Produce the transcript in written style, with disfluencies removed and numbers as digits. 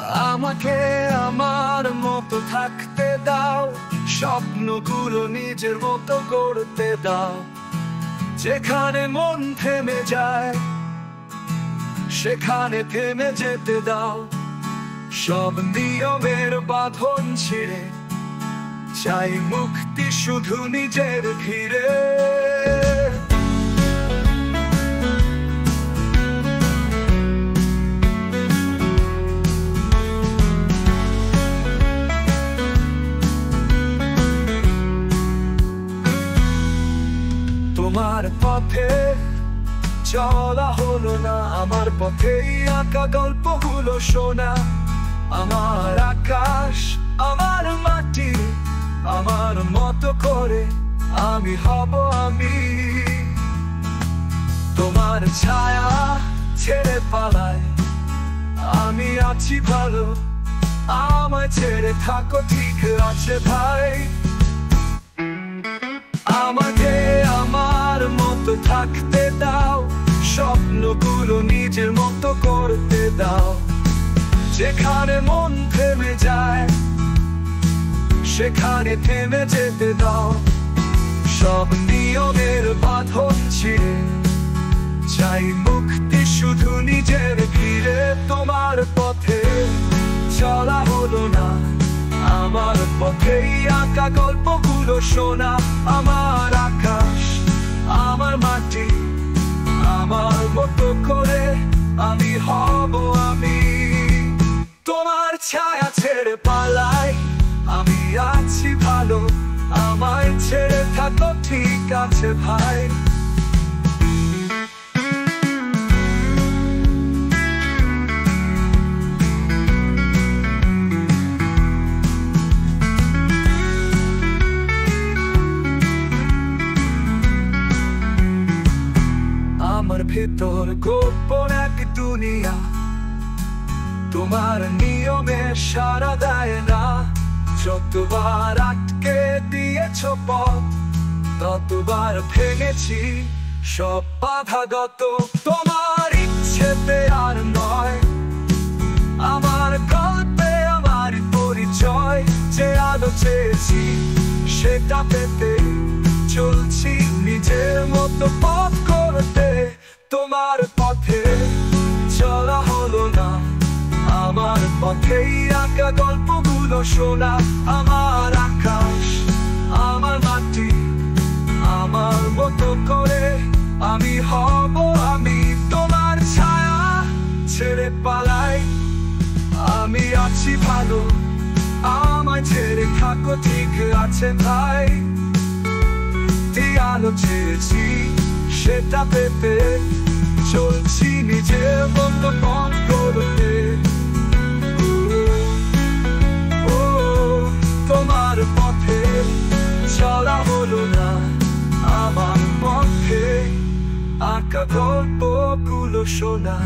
আমাকে আমার মতো থাকতে দাও, স্বপ্নগুলো নিজের মতো করতে দাও। যেখানে মন থেমে যায় সেখানে থেমে যেতে দাও। সব নিয়মের বাঁধন ছিঁড়ে চাই মুক্তি শুধু নিজের ঘিরে। তোমার পথে চলা হলো না, আমার পথেই আঁকা গল্পগুলো শোনা। আমার আকাশ, আমার মাটি, আমার মতো করে আমি হব আমি। তোমার ছায়া ছেড়ে পালাই, আমি আছি ভালো, আমায় ছেড়ে থাকো ঠিক আছে ভাই। আমাকে আমার মতো থাকতে দাও, স্বপ্নগুলো নিজের মতো করতে দাও। যেখানে মন থেমে যায় সেখানে থেমে যেতে দাও। সব নিয়মের বাঁধন ছিঁড়ে চাই মুক্তি শুধু নিজের ঘিরে। তোমার পথে চলা হলো না, আমার পথেই আঁকা গল্পগুলো শোনা। আমার আকাশ, আমার মাটি, আমার মতো করে আমি হব আমি। তোমার ছায়া ছেড়ে পালাই, আমি আছি ভালো, আমায় ছেড়ে থাকো ঠিক আছে ভাই। আমার ভেতর গোপন এক দুনিয়া, তোমার নিয়মে সাড়া দেয় না। যতবার আটকে দিয়েছ পথ, ততবার ভেঙেছি সব বাধাগত। তোমার ইচ্ছেতে আর নয়, আমার গল্পে আমার পরিচয়। যে আলো চেয়েছি সেটা পেতে চলছি নিজের মতো পথ করতে। তোমার পথে চলা হলো না, আমার পথেই আঁকা গল্পগুলো শোনা। আমার আকাশ, আমার মাটি, আমার মতো করে আমি হব আমি। তোমার ছায়া ছেড়ে পালাই, আমি আছি ভালো, আমায় ছেড়ে থাকো ঠিক আছে ভাই। আলো চেয়েছি সেটা পেতে চলছি নিজের মতো পথ করতে। তোমার পথে চলা হলো না, আমার পথে আঁকা গল্পগুলো শোনা।